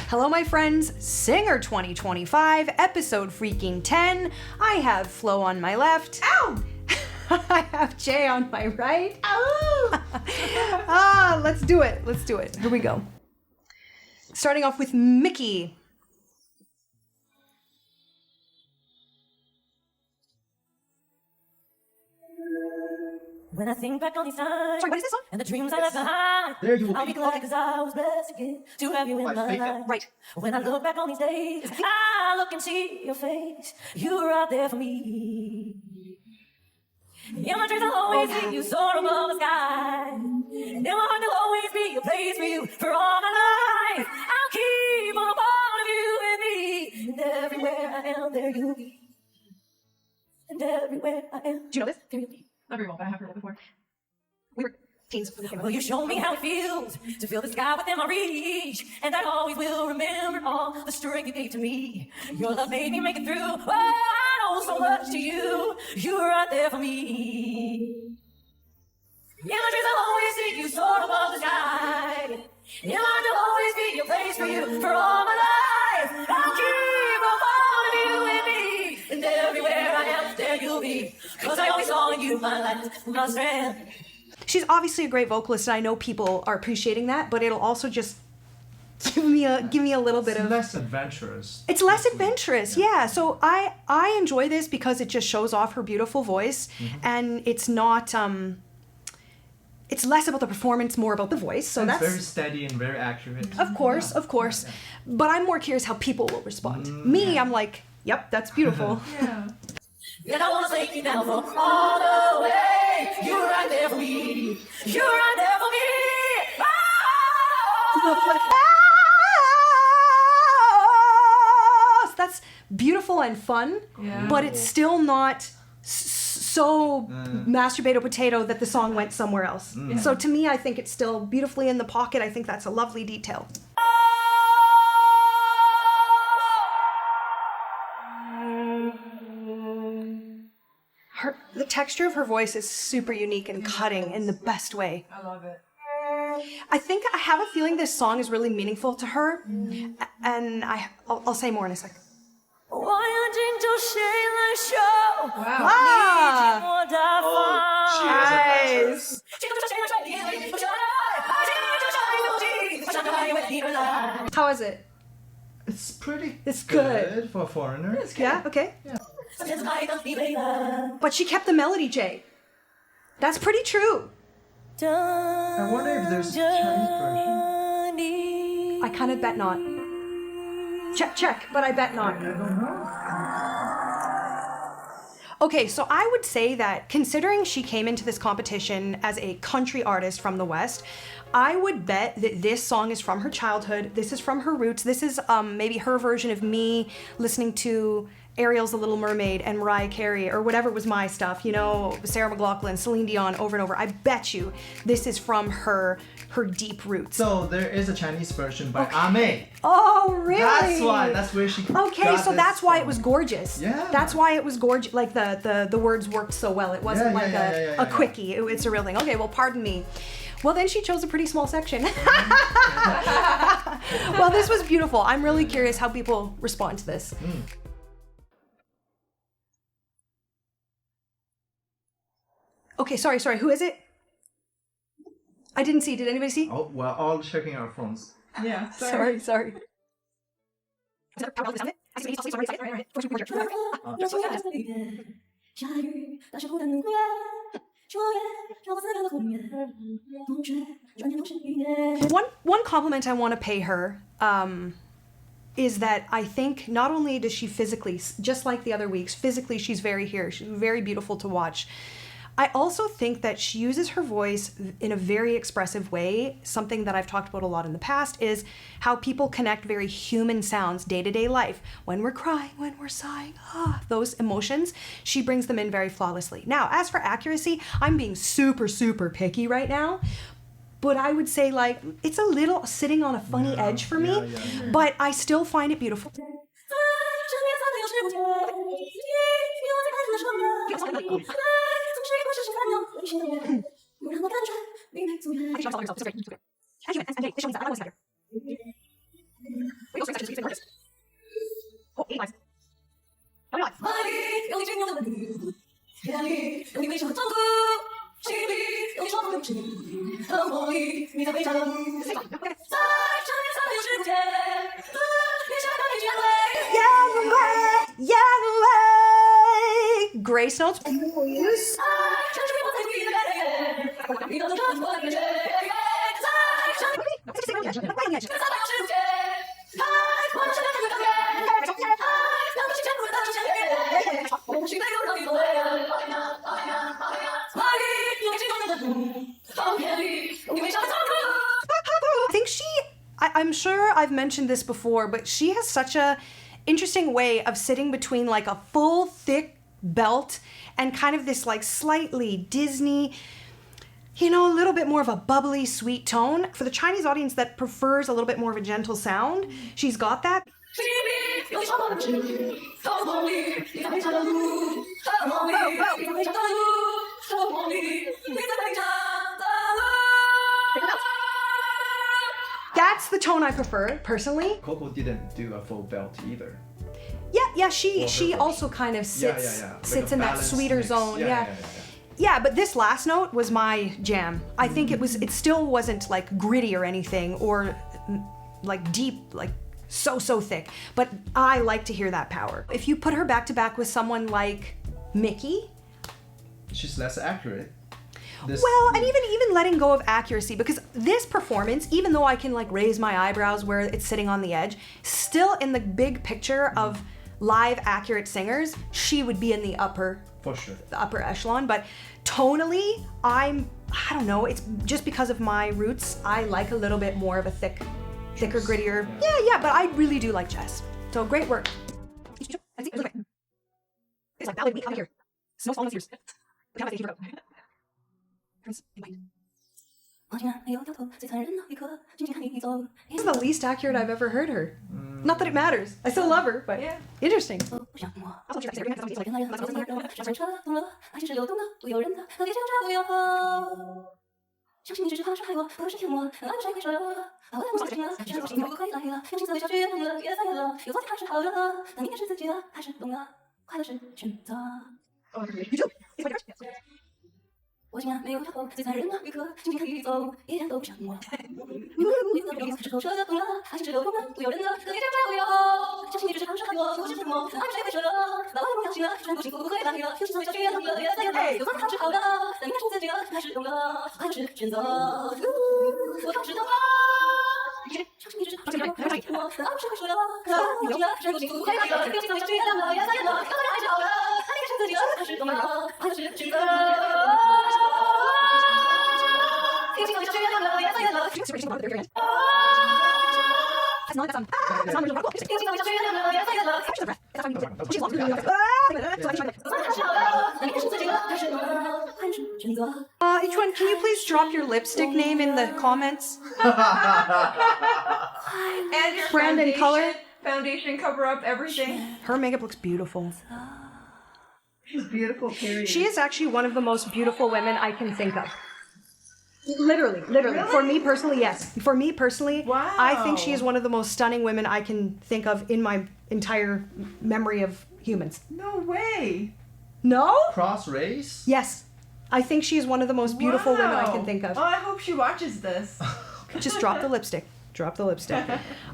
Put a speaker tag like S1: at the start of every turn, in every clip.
S1: Hello, my friends. Singer 2025, episode freaking 10. I have Flo on my left. Ow! I have Jay on my right. Ow! Let's do it. Let's do it. Here we go. Starting off with Mickey.
S2: When I think back on these times,
S1: Sorry, what is this song?
S2: and the dreams I left behind,
S3: There you
S2: I'll be glad because I was blessed again to have you in my life.
S1: Right.
S2: When I look back on these days, I look and see your face. You were out there for me. In my dreams, I'll always see you soar above the sky. In my heart, there'll always be a place for you for all my life. I'll keep on a part of you and me. And everywhere I am, there you'll be. And everywhere I am,
S1: Do you know this?
S2: there you'll be.
S4: Not very well, but I have heard it before.
S1: We were teens when we came out.
S2: Well, you showed me how it feels to feel the sky within my reach, and I always will remember all the strength you gave to me. Your love made me make it through. Oh, I owe so much to you. You were right there for me. In my dreams, I'll always see you soar above the sky. In my heart, there'll always be a place for you for all my life. I'll keep on following you and me, and everywhere I am, there you'll be. 'Cause I always saw in you my light, my strength.
S1: She's obviously a great vocalist, and I know people are appreciating that, but it'll also just give me a little bit of
S3: less adventurous.
S1: It's less adventurous, yeah. So I enjoy this because it just shows off her beautiful voice, and it's not it's less about the performance, more about the voice. So
S3: And
S1: that's
S3: it's very steady and very accurate.
S1: of course. But I'm more curious how people will respond. Me, I'm like, yep, that's beautiful.
S4: Yeah.
S2: And I wanna thank you now for all the way. You were right there for me. You were right there for me.
S1: So that's beautiful and fun,
S4: Yeah.
S1: but it's still not so mashed potato that the song went somewhere else. So to me, I think it's still beautifully in the pocket. I think that's a lovely detail. The texture of her voice is super unique and cutting in the best way.
S4: I love it.
S1: I think I have a feeling this song is really meaningful to her, and I'll say more in a second.
S2: Wow.
S1: Nice. How is it?
S3: It's pretty
S1: It's good.
S3: for a foreigner.
S1: Yeah, okay. But she kept the melody, Jay. That's pretty true.
S3: I wonder if there's a Chinese version.
S1: I kind of bet not. Check, but I bet not.
S3: I don't know.
S1: Okay, so I would say that considering she came into this competition as a country artist from the West, I would bet that this song is from her childhood. This is from her roots. This is maybe her version of me listening to Ariel's The Little Mermaid and Mariah Carey or whatever was my stuff, you know, Sarah McLachlan, Celine Dion, over and over. I bet you this is from her deep roots.
S3: So there is a Chinese version by ALin.
S1: Oh, really?
S3: That's where she
S1: Okay,
S3: got
S1: so
S3: this
S1: that's why it
S3: from.
S1: was gorgeous.
S3: Yeah.
S1: That's why it was gorgeous. Like the words worked so well. It wasn't
S3: Yeah,
S1: like
S3: yeah,
S1: a quickie. It's a real thing. Okay, well, pardon me. Well, then she chose a pretty small section. Well, this was beautiful. I'm really curious how people respond to this. Okay, sorry. Who is it? I didn't see. Did anybody see?
S3: Oh, we're all checking our phones.
S4: Yeah.
S1: Sorry. One compliment I want to pay her is that I think not only does she physically, just like the other weeks, physically she's very here. She's very beautiful to watch. I also think that she uses her voice in a very expressive way. Something that I've talked about a lot in the past is how people connect very human sounds, day-to-day life. When we're crying, when we're sighing, those emotions, she brings them in very flawlessly. Now, as for accuracy, I'm being super, super picky right now. But I would say like, it's a little sitting on a funny edge for me, but I still find it beautiful. Grace notes. I think I'm sure I've mentioned this before, but she has such a interesting way of sitting between like a full thick belt and kind of this like slightly Disney, you know, a little bit more of a bubbly, sweet tone. For the Chinese audience that prefers a little bit more of a gentle sound, she's got that. That's the tone I prefer, personally.
S3: Coco didn't do a full belt either.
S1: Yeah, she also kind of sits
S3: Like
S1: in that sweeter
S3: mix.
S1: zone.
S3: Yeah.
S1: Yeah, but this last note was my jam. I think it still wasn't like gritty or anything or like deep, like so thick, but I like to hear that power. If you put her back to back with someone like Mickey,
S3: She's less accurate.
S1: well, and even letting go of accuracy, because this performance, even though I can like raise my eyebrows where it's sitting on the edge, still in the big picture of live accurate singers, she would be in the upper
S3: For sure.
S1: echelon. But tonally, I don't know, it's just because of my roots, I like a little bit more of a thicker, grittier. Yeah, but I really do like Jess. So great work. It's like ballet week, come here. Snow falling on ears. Prince, invite. This is the least accurate I've ever heard her. Not that it matters. I still love her, but interesting. Each one, can you please drop your lipstick name in the comments?
S4: And your
S1: Brand and color.
S4: Foundation, cover up, everything.
S1: Her makeup looks beautiful.
S4: She's beautiful, period.
S1: She is actually one of the most beautiful women I can think of. Literally. For me personally, yes. For me personally,
S4: Wow.
S1: I think she is one of the most stunning women I can think of in my entire memory of humans.
S4: No way.
S1: No?
S3: Cross race?
S1: Yes. I think she is one of the most beautiful women I can think of.
S4: Oh, I hope she watches this.
S1: Just drop the lipstick. Drop the lipstick.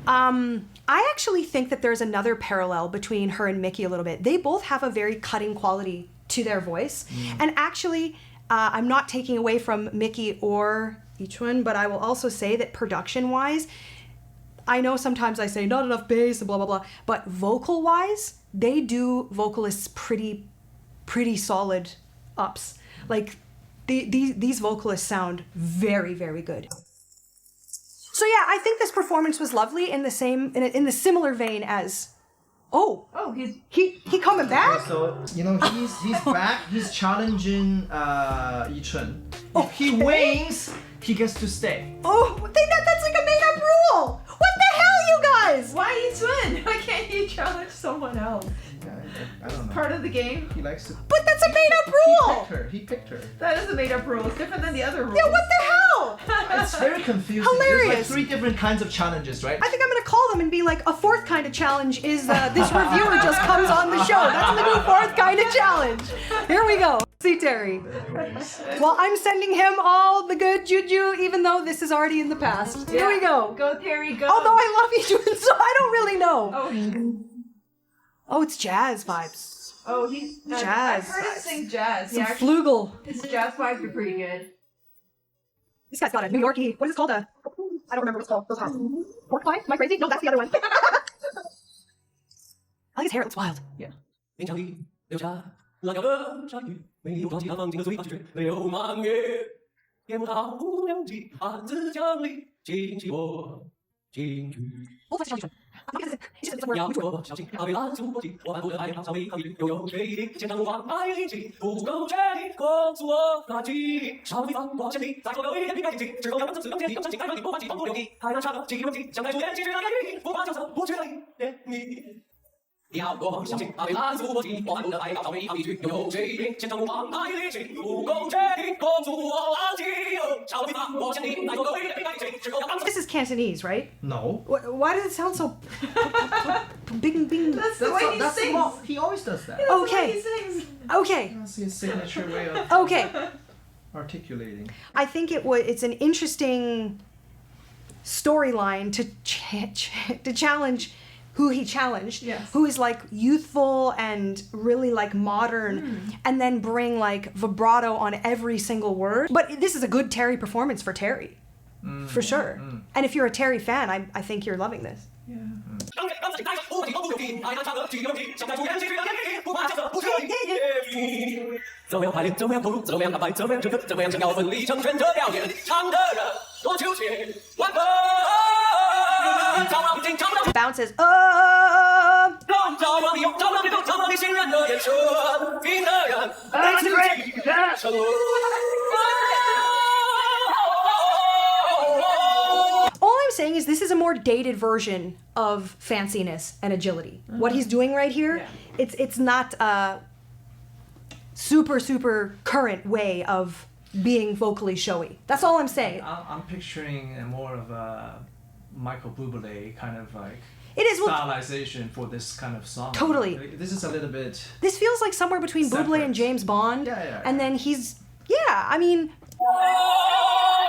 S1: I actually think that there's another parallel between her and Mickey a little bit. They both have a very cutting quality to their voice. And actually, I'm not taking away from Mickey or Guyton, but I will also say that production-wise, I know sometimes I say not enough bass and blah, blah, blah, but vocal-wise, they do vocalists pretty solid ups. Like, these vocalists sound very, very good. So yeah, I think this performance was lovely in the similar vein as, he coming back?
S3: Okay, so you know he's back. He's challenging Guyton. If he wins, he gets to stay.
S1: Oh, that's like a made-up rule. What the hell, you guys?
S4: Why Guyton? Why can't you challenge someone else?
S3: Yeah, I don't know.
S4: Part of the game?
S3: He likes to.
S1: But that's a made-up rule.
S3: He picked her.
S4: That is a made-up rule. It's different than the other rules.
S1: Yeah, what the hell?
S3: It's very confusing.
S1: Hilarious.
S3: There's like 3 different kinds of challenges, right?
S1: I think I'm gonna call them and be like, a fourth kind of challenge is this reviewer just comes on the show. That's the new fourth kind of challenge. Here we go. See Terry. Well, I'm sending him all the good juju, even though this is already in the past. Here we go.
S4: Go, Terry, go.
S1: Although I love you, so I don't really know.
S4: Oh,
S1: Oh, it's jazz vibes.
S4: oh, he's
S1: Jazz
S4: I've heard him
S1: vibes.
S4: sing jazz.
S1: Some
S4: Yeah, actually,
S1: flugel.
S4: his jazz vibes are pretty good.
S1: This guy's got a New Yorkie. What is it called? I don't remember what it's called. Those house. Pork pie? Am I crazy? No, that's the other one. I like his hair. It looks wild. Yeah.
S5: 边墙里留下蓝调的鲨鱼，没有忘记他放进了嘴巴去追，没有满月，也不好不了记，暗自奖励，惊喜我进去。
S1: Oh, that's Charlie Sheen. He's just somewhere.
S5: 要说小心，他被拦阻过境，我反复的爱他，稍微考虑，又有决定，现场无法爱灵气，不够决定，控制我那记忆，稍微放过前提，再做个一点平开心情，只够两分层次，用天地，用相信，开让你不放弃，放过流地，还能差个几问题，想开出演，继续让演绎，不怕角色，不缺哪一点你。 要我相信，他被拦阻过境，我反复的爱他，稍微一抗一句，又有决定，现场无法爱灵气，不够决定，控制我安静，稍微放过前提，再做个一点平开心情，只够两分层。
S1: This is Cantonese, right?
S3: No.
S1: Why does it sound so bing bing?
S4: That's the way he sings.
S3: What, he always does that.
S4: That's the way
S1: Okay.
S4: he sings.
S1: Okay.
S3: That's his signature way of
S1: Okay.
S3: articulating.
S1: I think it's an interesting storyline to challenge who he challenged,
S4: Yes.
S1: who is like youthful and really like modern, and then bring like vibrato on every single word. But this is a good Terry performance for Terry, for sure. And if you're a Terry fan, I think you're loving this.
S4: Yeah.
S5: 让自己开始，不问题都不用听，爱他唱歌几个问题，想开出演，继续让演绎，不怕角色，不缺哪一点。怎么样排练，怎么样投入，怎么样安排，怎么样整合，怎么样想要奋力成全这表演，唱的人多求千万分，找不到平静，找不到。
S1: Bounces.
S5: 找不到理由，找不到理由，找不到你信任的眼神，听的人爱自己的沉沦。
S1: All I'm saying is this is a more dated version of fanciness and agility. What he's doing right here, it's not a super current way of being vocally showy. That's all I'm saying.
S3: I'm picturing more of a Michael Bublé kind of like
S1: It is. Well,
S3: stylization for this kind of song.
S1: Totally.
S3: Like, this is a little bit.
S1: this feels like somewhere between Bublé
S3: Separate.
S1: and James Bond.
S3: Yeah.
S1: And then he's, yeah, I mean,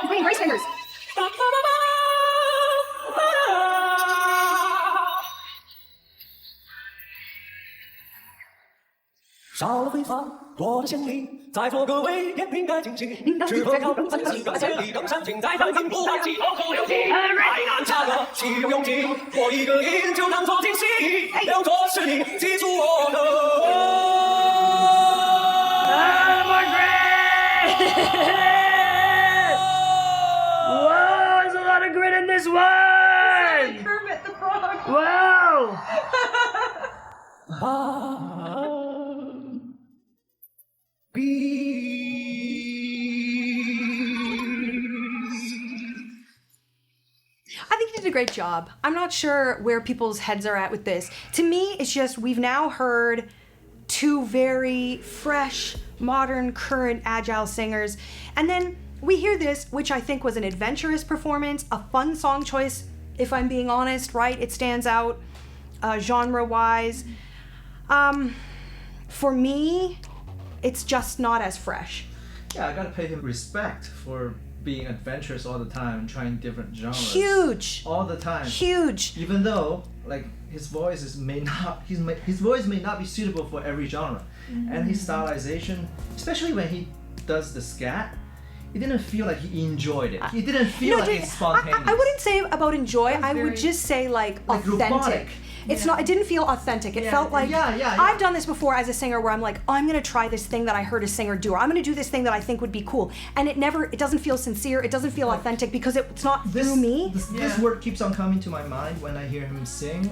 S1: green race fingers.
S5: 少了挥洒，多了绚丽，在座各位也应该惊喜。适合挑更三四更千里更上进，在当今不忘记后后有劲，海南茶歌岂有勇气？我一个音就当作惊喜，留作是你记住我的。
S1: Whoa, there's a lot of grit in this one!
S4: Kermit the Frog.
S1: Whoa! I think he did a great job. I'm not sure where people's heads are at with this. To me, it's just we've now heard two very fresh, modern, current, agile singers. And then we hear this, which I think was an adventurous performance, a fun song choice, if I'm being honest, right? It stands out genre-wise. For me, it's just not as fresh.
S3: Yeah, I gotta pay him respect for being adventurous all the time and trying different genres.
S1: Huge.
S3: All the time.
S1: Huge.
S3: Even though like his voice his voice may not be suitable for every genre, and his stylization, especially when he does the scat, it didn't feel like he enjoyed it. It didn't feel like it's spontaneous.
S1: I wouldn't say about enjoy. I would
S4: very-
S1: just say like authentic.
S3: robotic.
S1: It's not. It didn't feel authentic. It felt like
S3: Yeah.
S1: I've done this before as a singer, where I'm like, oh, I'm gonna try this thing that I heard a singer do, or I'm gonna do this thing that I think would be cool, and it doesn't feel sincere. It doesn't feel authentic because it's not through me.
S3: This word keeps on coming to my mind when I hear him sing.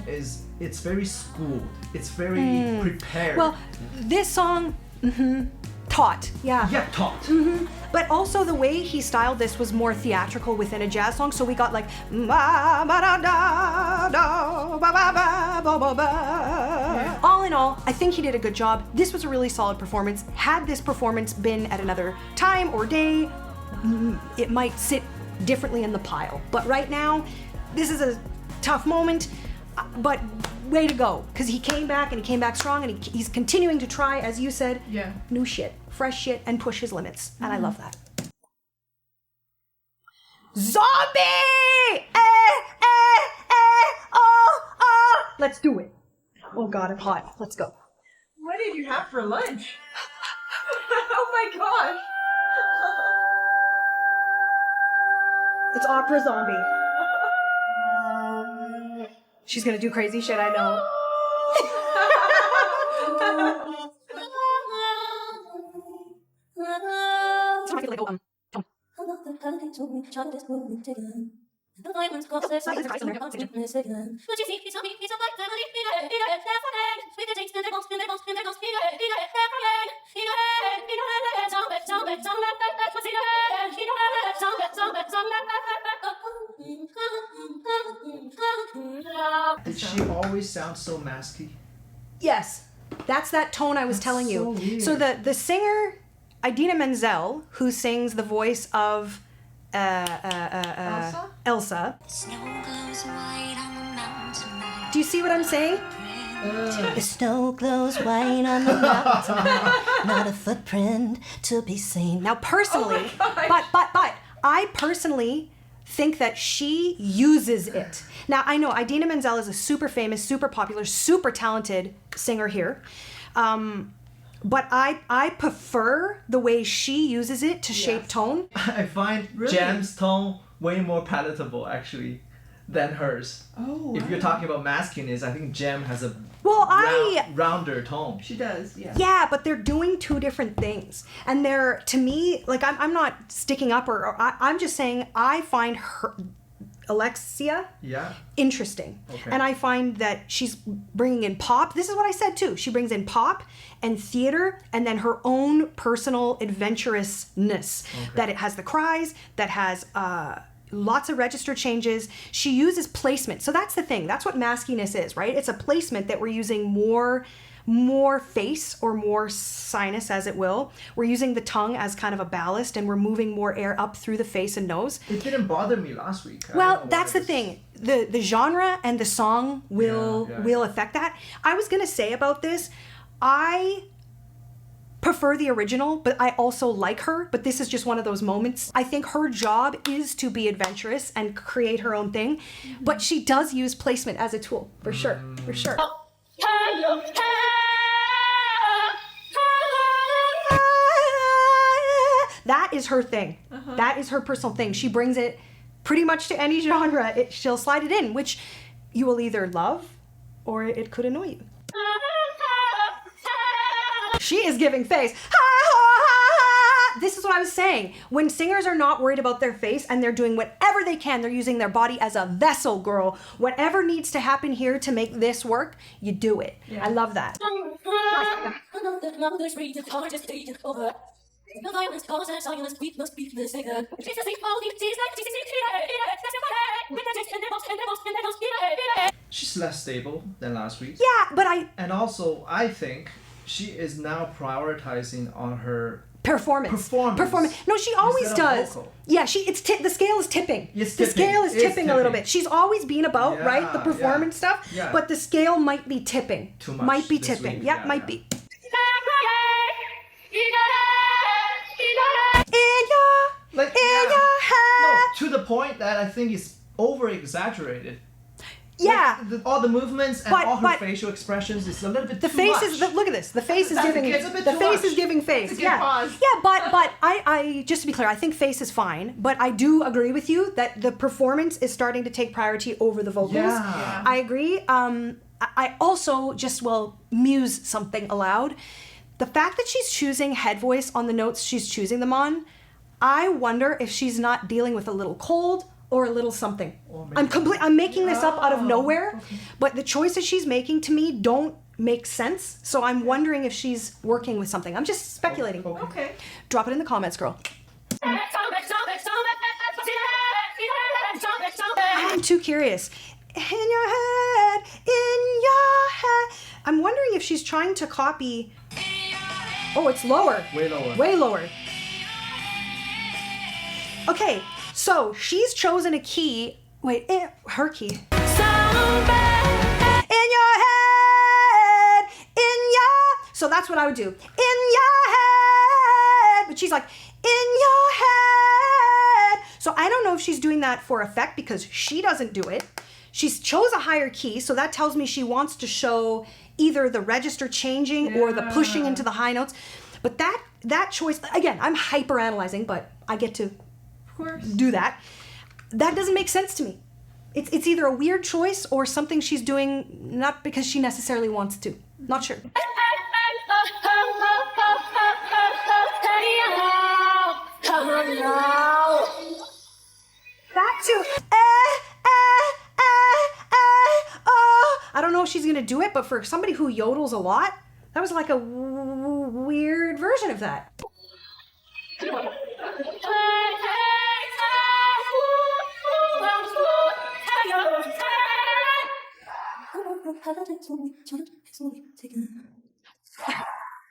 S3: It's very schooled. It's very prepared.
S1: Well, this song, taught. Yeah.
S3: yeah, taught.
S1: But also the way he styled this was more theatrical within a jazz song. So we got like ba ba da da da ba ba ba ba ba ba. All in all, I think he did a good job. This was a really solid performance. Had this performance been at another time or day, it might sit differently in the pile. But right now, this is a tough moment, but way to go, because he came back and he came back strong, and he's continuing to try, as you said, new shit, fresh shit, and push his limits, and I love that. Zombie! Oh! Let's do it. Oh God, I'm hot. Let's go.
S4: What did you have for lunch? Oh my gosh.
S1: It's opera zombie. She's gonna do crazy shit, I know.
S3: Did she always sound so masky?
S1: Yes, that's that tone I was telling you.
S3: so weird.
S1: So the singer, Idina Menzel, who sings the voice of Elsa. Do you see what I'm saying?
S6: The snow glows white on the mountain, not a footprint to be seen.
S1: Now, personally, but I personally think that she uses it. Now, I know Idina Menzel is a super famous, super popular, super talented singer here. But I prefer the way she uses it to shape tone.
S3: I find Jam's tone way more palatable, actually, than hers.
S4: Oh,
S3: If you're talking about maskiness, I think Jam has a rounder tone.
S4: She does, yeah.
S1: Yeah, but they're doing two different things. And they're, to me, like, I'm not sticking up I'm just saying I find her, Alexia, interesting.
S3: Okay.
S1: And I find that she's bringing in pop. This is what I said too. She brings in pop and theater and then her own personal adventurousness. That it has the cries, that has lots of register changes. She uses placement. So that's the thing. That's what maskiness is, right? It's a placement that we're using more face or more sinus, as it will. We're using the tongue as kind of a ballast, and we're moving more air up through the face and nose.
S3: It didn't bother me last week.
S1: Well, that's the thing. The genre and the song will affect that. I was gonna say about this, I prefer the original, but I also like her, but this is just one of those moments. I think her job is to be adventurous and create her own thing, but she does use placement as a tool, for sure, for sure. That is her thing. That is her personal thing. She brings it pretty much to any genre. She'll slide it in, which you will either love or it could annoy you. She is giving face. This is what I was saying. When singers are not worried about their face and they're doing whatever they can, they're using their body as a vessel, girl. Whatever needs to happen here to make this work, you do it. I love that.
S3: She's less stable than last week.
S1: Yeah, but
S3: And also, I think she is now prioritizing on her
S1: Performance.
S3: Performance.
S1: No, she always
S3: Instead of
S1: does.
S3: vocal.
S1: Yeah, the scale is tipping.
S3: It's
S1: the
S3: tipping.
S1: scale is
S3: It's
S1: tipping a little
S3: tipping.
S1: bit. She's always been about,
S3: Yeah,
S1: right, the performance stuff,
S3: yeah.
S1: but the scale might be tipping.
S3: Too much
S1: Might be
S3: this
S1: tipping.
S3: week.
S1: Yeah,
S3: Yeah,
S1: might
S3: yeah.
S1: be.
S3: Like,
S1: In your head.
S3: No, to the point that I think it's over-exaggerated.
S1: Yeah.
S3: Like, all the movements and all her
S1: but-
S3: facial expressions is a little bit
S1: The
S3: too
S1: face
S3: much.
S1: is look at this. The face is
S3: That's
S1: giving
S3: it's a bit
S1: the
S3: too
S1: face
S3: much.
S1: is giving face.
S4: It's a good
S1: Yeah.
S4: pause.
S1: Yeah, but I just to be clear, I think face is fine, but I do agree with you that the performance is starting to take priority over the vocals.
S3: Yeah.
S1: I agree. I also just will muse something aloud. The fact that she's choosing head voice on the notes she's choosing them on, I wonder if she's not dealing with a little cold or a little something. I'm making this up out of nowhere, but the choices she's making to me don't make sense. So I'm wondering if she's working with something. I'm just speculating.
S4: Okay.
S1: Drop it in the comments, girl. I'm too curious. In your head, in your head. I'm wondering if she's trying to copy. Oh, it's lower.
S3: Way lower.
S1: Way lower. Okay, so she's chosen a key. Wait, her key. In your head, in your. So that's what I would do. In your head. But she's like, in your head. So I don't know if she's doing that for effect because she doesn't do it. She's chose a higher key, so that tells me she wants to show either the register changing or the pushing into the high notes. But that choice, again, I'm hyper analyzing, but I get to do that. That doesn't make sense to me. It's either a weird choice or something she's doing not because she necessarily wants to. Not sure. Back to I don't know if she's gonna do it, but for somebody who yodels a lot, that was like a weird version of that.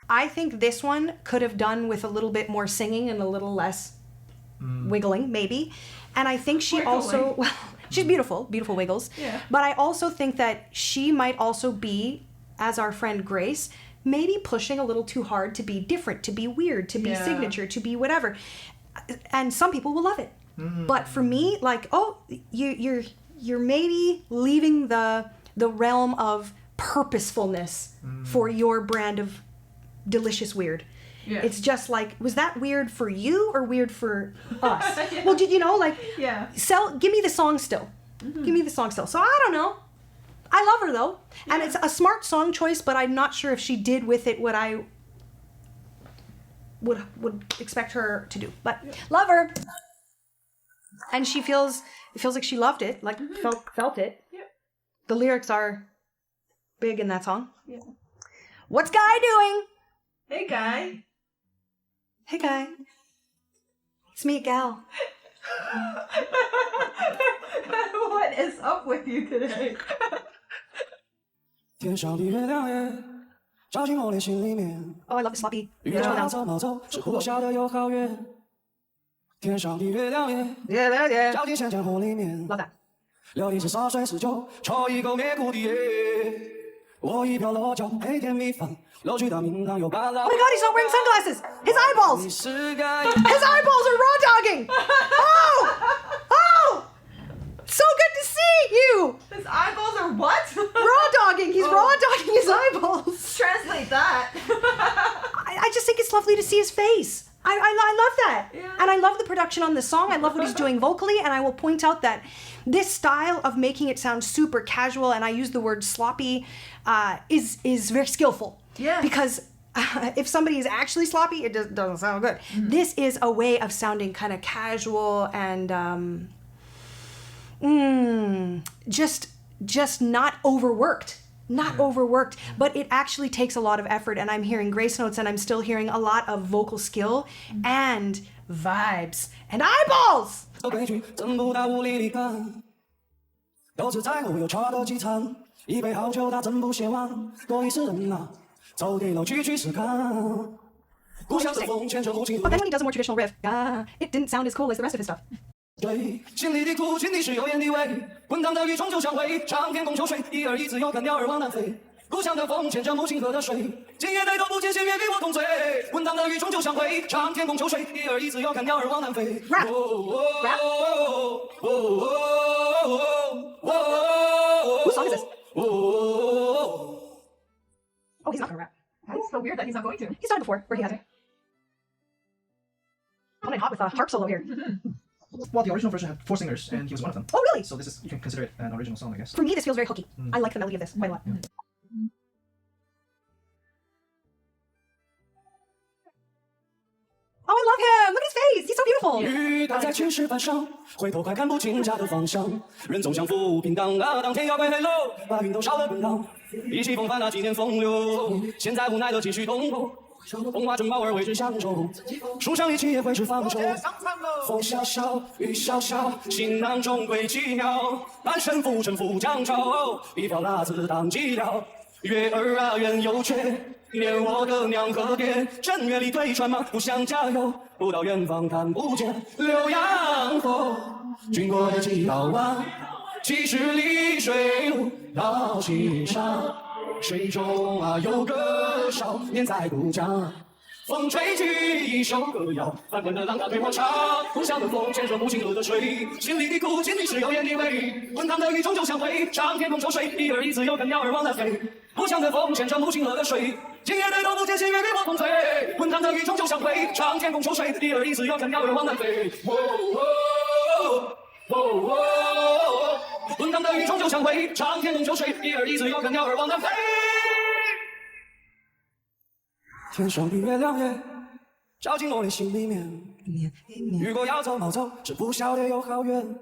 S1: I think this one could have done with a little bit more singing and a little less wiggling, maybe. And I think she also, well, she's beautiful, beautiful wiggles.
S4: Yeah.
S1: But I also think that she might also be, as our friend Grace, maybe pushing a little too hard to be different, to be weird, to be signature, to be whatever. And some people will love it. But for me, like, oh, you're maybe leaving the realm of purposefulness for your brand of delicious weird.
S4: Yeah.
S1: It's just like, was that weird for you or weird for us? Well, did you know, like, give me the song still. Give me the song still. So I don't know. I love her though. And it's a smart song choice, but I'm not sure if she did with it what I would expect her to do. But love her. And it feels like she loved it, like felt it.
S4: Yeah.
S1: The lyrics are big in that song. Yeah. What's Guy doing?
S4: Hey, Guy.
S1: Hey, Guy. It's me, Gal.
S4: What is up with you today?
S5: 天上的月亮也照进我的心里面。
S1: Oh, I love the sloppy.
S5: 越要走毛走，是不晓得有好远。天上的月亮也照进咸江河里面。
S1: Love that.
S5: 聊一些洒水四九，戳一口灭苦的夜。我一瓢落脚，配甜米饭，楼去到名堂又半老。
S1: Oh my god, he's not wearing sunglasses! His eyeballs!
S5: 你是该
S1: His eyeballs are raw dogging! Oh! So good to see you!
S4: His eyeballs are what?
S1: Raw dogging! He's raw dogging his eyeballs!
S4: Translate that.
S1: I just think it's lovely to see his face. I love that.
S4: Yeah.
S1: And I love the production on this song. I love what he's doing vocally. And I will point out that this style of making it sound super casual, and I use the word sloppy, is very skillful.
S4: Yeah.
S1: Because if somebody is actually sloppy, it doesn't sound good. This is a way of sounding kind of casual and just not overworked. Not overworked, but it actually takes a lot of effort, and I'm hearing grace notes and I'm still hearing a lot of vocal skill and vibes and eyeballs.
S5: 规矩真不大无力的干，都是在乎又差得几餐，一杯好酒它真不嫌晚，多一世人啊，走给了区区试看。故乡的风前程无情。
S1: But then when he does a more traditional riff, it didn't sound as cool as the rest of his stuff.
S5: 对，心里的苦，心里是有言的味，滚烫的雨终究相会，长天共秋水，一儿一自由，看鸟儿往南飞。故乡的风，前程无情河的水，今夜抬头不见斜月给我同醉。滚烫的雨终究相会，长天共秋水，一儿一自由，看鸟儿往南飞。
S1: Rap. Whose song is this? Oh, he's not gonna rap.
S4: That's so weird that he's not going to.
S1: He's done it before, where he hasn't. Coming in hot with a harp solo here.
S3: Well, the original version had 4 singers, and he was one of them.
S1: Oh, really?
S3: So this is, you can consider it an original song, I guess.
S1: For me, this feels very hooky. I like the melody of this quite a lot. Oh, I love him! Look at his face! He's so beautiful!
S5: 雨打在青石板上，回头快看不清家的方向。人总相负平当啊，当天要快黑喽，把云都烧得滚烫。意气风发那几年风流，现在无奈的继续东流。风华正茂而为之享受，树上一起也会是放手。风萧萧，雨潇潇，行囊中归奇妙。半生浮沉浮江潮，一瓢辣子当寂寥。月儿啊圆又缺，连我的娘和爹。正月里对船马，不想加油，不到远方看不见。浏阳河，经过的几道湾。其实离水路要欣赏，水中啊有个少年在渡江。风吹起一首歌谣，翻滚的浪它对我唱。故乡的风牵着母亲河的水，心里的苦，尽力是有眼的味。滚烫的雨终究相会，上天空秋水，一儿一子有个鸟儿往南飞。故乡的风牵着母亲河的水，今夜对都不见细雨与我同醉。滚烫的雨终究相会，上天空秋水，一儿一子有个鸟儿往南飞。滚烫的雨终究相会，上天空秋水，一儿一子有个鸟儿往南飞。天上的月亮也照进我的心里面，如果要走mau走，只不晓得有好远。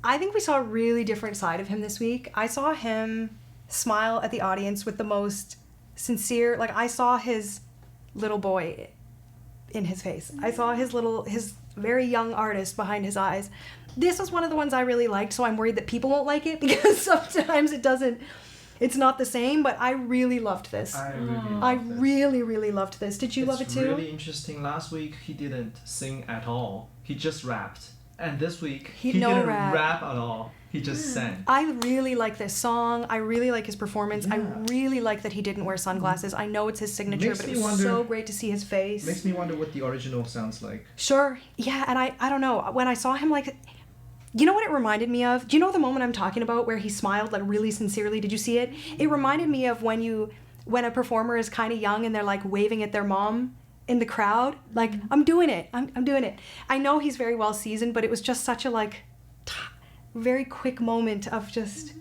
S1: I think we saw a really different side of him this week. I saw him smile at the audience with the most sincere, like I saw his little boy in his face. I saw his very young artist behind his eyes. This was one of the ones I really liked, so I'm worried that people won't like it because sometimes it's not the same, but I really loved this. I really loved this. Did you love it too?
S3: It's really interesting. Last week he didn't sing at all. He just rapped. And this week he didn't rap at all. He just sang.
S1: I really like this song. I really like his performance. I really like that he didn't wear sunglasses. I know it's his signature, but it was so great to see his face.
S3: Makes me wonder what the original sounds like.
S1: Sure. Yeah, and I don't know. When I saw him, like, you know what it reminded me of? Do you know the moment I'm talking about where he smiled like really sincerely? Did you see it? It reminded me of when a performer is kind of young and they're like waving at their mom in the crowd, like, I'm doing it. I'm doing it. I know he's very well seasoned, but it was just such a like very quick moment of just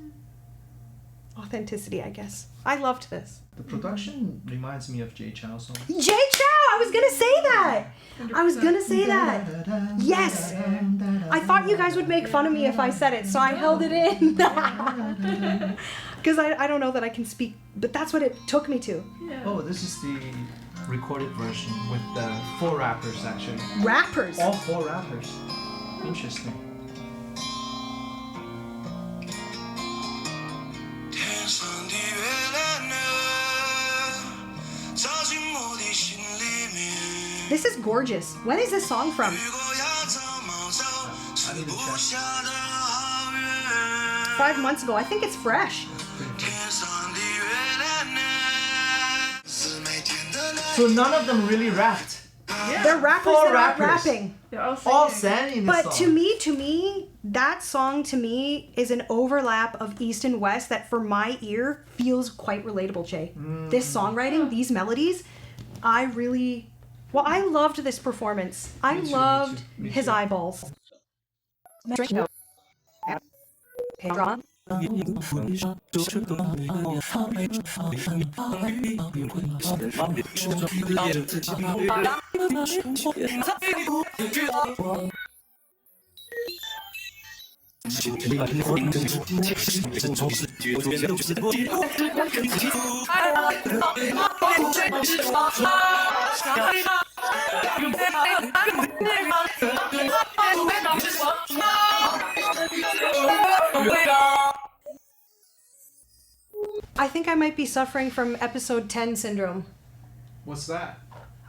S1: authenticity, I guess. I loved this.
S3: The production reminds me of Jay Chou's song.
S1: Jay Chou! I was gonna say that! 100%. I was gonna say that. Yes! I thought you guys would make fun of me if I said it, so I held it in. Because I don't know that I can speak, but that's what it took me to.
S4: Yeah.
S3: Oh, this is the recorded version with the 4 rappers actually.
S1: Rappers?
S3: All 4 rappers. Interesting.
S1: This is gorgeous. When is this song from?
S3: I need to check.
S1: 5 months ago. I think it's fresh.
S3: So none of them really rapped.
S4: Yeah.
S1: They're rappers
S3: 4
S1: that aren't
S3: rappers.
S1: rapping.
S4: They're all singing.
S3: All sang in this
S1: But
S3: song.
S1: to me, that song to me is an overlap of East and West that for my ear feels quite relatable, Jay. This songwriting, these melodies, I loved this performance. I
S3: Me too,
S1: loved
S3: me too.
S1: his eyeballs. I think I might be suffering from episode 10 syndrome.
S3: What's that?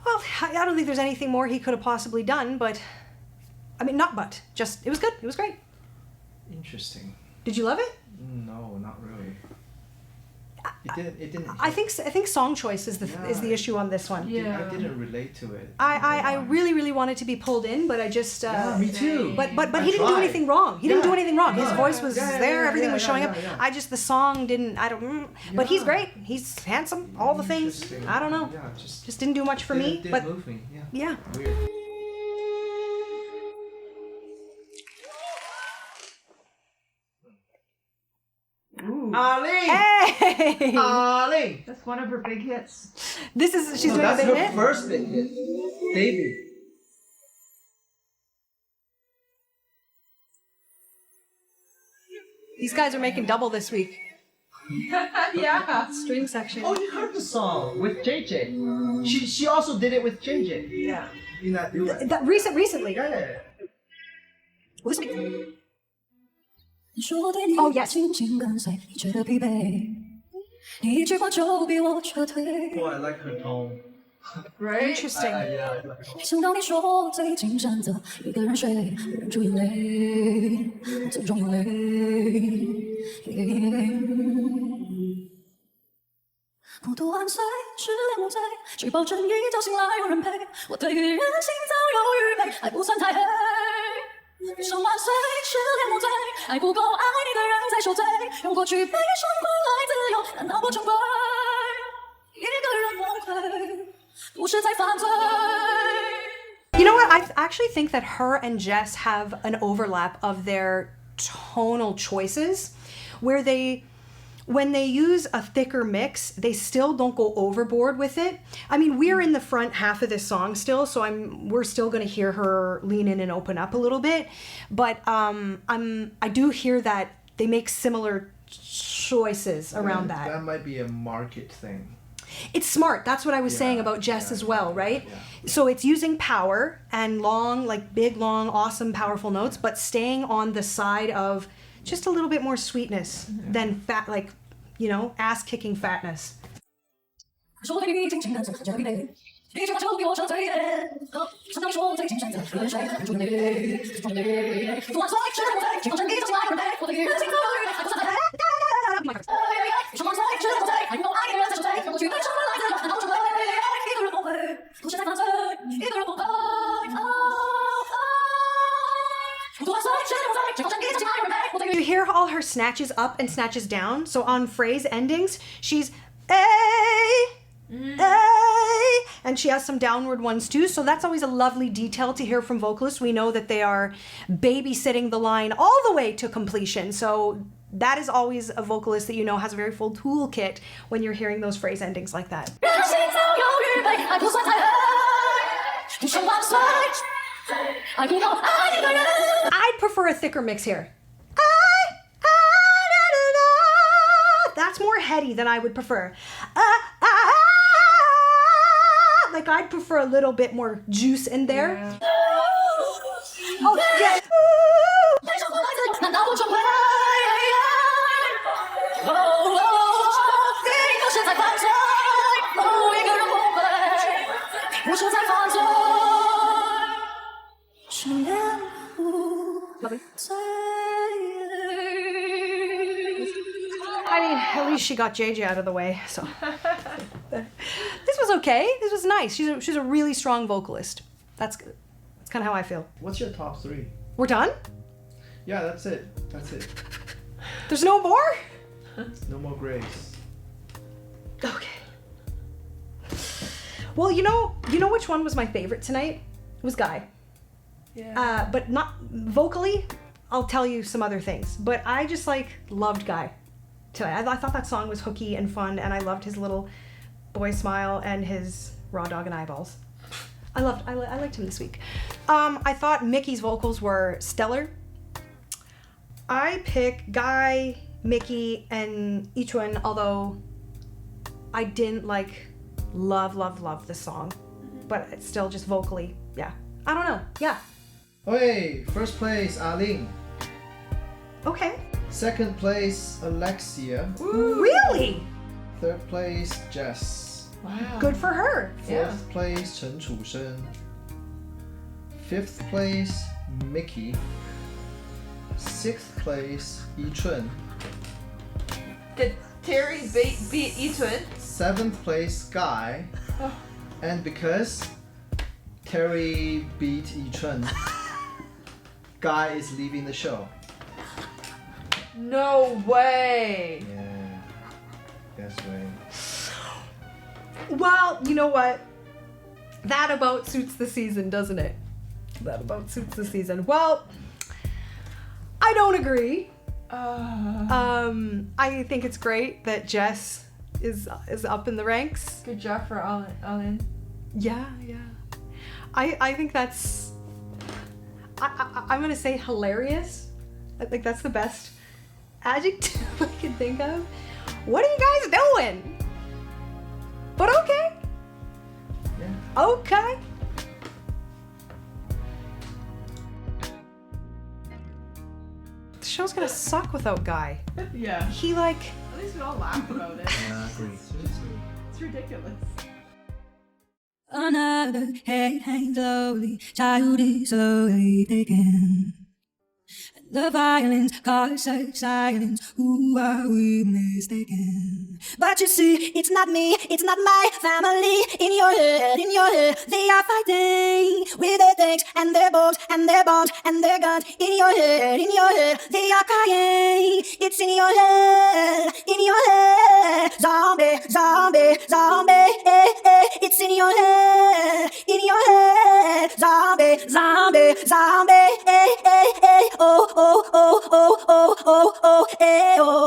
S1: Well, I don't think there's anything more he could have possibly done, but... I mean, not but. Just, it was good. It was great.
S3: Interesting.
S1: Did you love it?
S3: No, not really. It didn't.
S1: I think song choice is the issue on this one.
S4: Yeah.
S3: I didn't relate to it.
S1: I really wanted to be pulled in, but I just
S3: me too.
S1: But
S3: I
S1: he didn't do
S3: tried.
S1: anything wrong. He didn't do anything wrong. His
S3: Yeah.
S1: voice was there. Everything was showing up.
S3: Yeah.
S1: The song didn't. But he's great. He's handsome. All the things.
S3: Interesting.
S1: I don't know.
S3: Yeah,
S1: Just didn't do much for me.
S3: Didn't
S1: But
S3: move me. Yeah.
S1: yeah.
S3: Weird.
S4: Ooh.
S3: ALin!
S1: Hey!
S3: ALin!
S4: That's one of her big hits.
S1: She's doing a
S3: That's
S1: big
S3: her
S1: hit.
S3: first big hit. Debut.
S1: These guys are making double this week.
S4: Yeah.
S1: String section.
S3: Oh, you heard the song with JJ. She also did it with JJ.
S4: Yeah.
S3: In that duet.
S1: Recently.
S3: Yeah.
S1: Well, this week.
S2: 说对你
S1: Oh, yes.
S2: 紧紧跟随，你觉得疲惫，你一句话就逼我撤退。
S3: Oh, I like her tone.
S4: Right?
S1: Interesting.
S3: Yeah.
S2: 没想到你说最近选择一个人睡，忍住眼泪，最终眼泪。孤独万岁，失恋无罪，只保证一觉醒来有人陪。我对于人心早有预备，还不算太黑。余生万岁，失恋无罪，爱不够爱你的人在受罪，用过去悲伤换来自由，难道不成规？一个人崩溃，不是在犯罪。
S1: You know what? I actually think that her and Jess have an overlap of their tonal choices, where when they use a thicker mix, they still don't go overboard with it. I mean, we're in the front half of this song still, so we're still going to hear her lean in and open up a little bit. But I do hear that they make similar choices around that.
S3: That might be a market thing.
S1: It's smart. That's what I was saying about Jess as well, right? So it's using power and long, like big, long, awesome, powerful notes, but staying on the side of just a little bit more sweetness than fat, like, you know, ass-kicking fatness.
S2: 说对你紧紧跟着着你，一句话就比我这最烈。想当说最紧选择一个人睡，忍住眼泪，最终眼泪。昨晚所以失恋无罪，只保证一觉醒来有人陪。我对于人心早有预备，还不算太黑。余生万岁，失恋无罪，爱不够爱你的人在受罪，用过去悲伤换来自由，难道不成规？一个人崩溃，不是在犯罪，一个人崩溃。昨晚所以失恋无罪，只保证一觉醒来有人陪。我对于
S1: You hear all her snatches up and snatches down? So on phrase endings, she's A, A, and she has some downward ones too. So that's always a lovely detail to hear from vocalists. We know that they are babysitting the line all the way to completion. So that is always a vocalist that you know has a very full toolkit when you're hearing those phrase endings like that.
S2: 人心早有预备，爱不算太黑。余生万岁，爱不够爱你的人。
S1: I'd prefer a thicker mix here. That's more heady than I would prefer. Like I'd prefer a little bit more juice in there.
S4: Yeah.
S1: Oh yeah.
S2: 悲伤换来自由，难道不成规？不是在犯罪，一个人崩溃，不是在犯罪。失恋无罪。
S1: I mean, at least she got JJ out of the way, so this was okay. This was nice. She's a really strong vocalist. That's good. That's kind of how I feel.
S3: What's your top 3?
S1: We're done?
S3: Yeah, that's it. That's it.
S1: There's no more?
S3: No more grace.
S1: Okay. Well, you know which one was my favorite tonight? It was Guy.
S4: Yeah.
S1: But not vocally. I'll tell you some other things. But I just loved Guy tonight. I thought that song was hooky and fun, and I loved his little boy smile and his raw dog and eyeballs. I liked him this week. I thought Mickey's vocals were stellar. I pick Guy, Mickey, and Guyton, although I didn't love this song, but it's still just vocally, yeah. I don't know, yeah.
S3: Okay, first place, ALin.
S1: Okay.
S3: Second place, Alexia.
S1: Really?
S3: Third place, Jess.
S4: Wow.
S1: Good for her.
S3: Fourth place, Chen Chushen. Fifth place, Mickey. Sixth place, Guyton.
S4: Did Terry beat Guyton?
S3: Seventh place, Guy. And because Terry beat Guyton, Guy is leaving the show.
S4: No way.
S3: Yeah, that's right.
S1: Well, you know what? That about suits the season, doesn't it? That about suits the season. Well, I don't agree. I think it's great that Jess is up in the ranks.
S4: Good job for ALin.
S1: Yeah. I think that's I'm gonna say hilarious. I think that's the best adjective I can think of. What are you guys doing? But okay.
S3: Yeah.
S1: Okay. The show's gonna suck without Guy.
S4: Yeah.
S1: He
S4: At least we all laugh about it.
S3: Yeah, I agree.
S4: It's ridiculous.
S2: Another head hangs slowly, child is slowly taken. The violins cause such silence, who are we mistaken? But you see, it's not me, it's not my family. In your head, they are fighting with their tanks and their bombs and their bombs and their guns. In your head, they are crying. It's in your head, zombie, zombie, zombie. It's in your head, zombie, zombie, zombie. Oh, oh, oh, oh, oh, oh, oh, oh.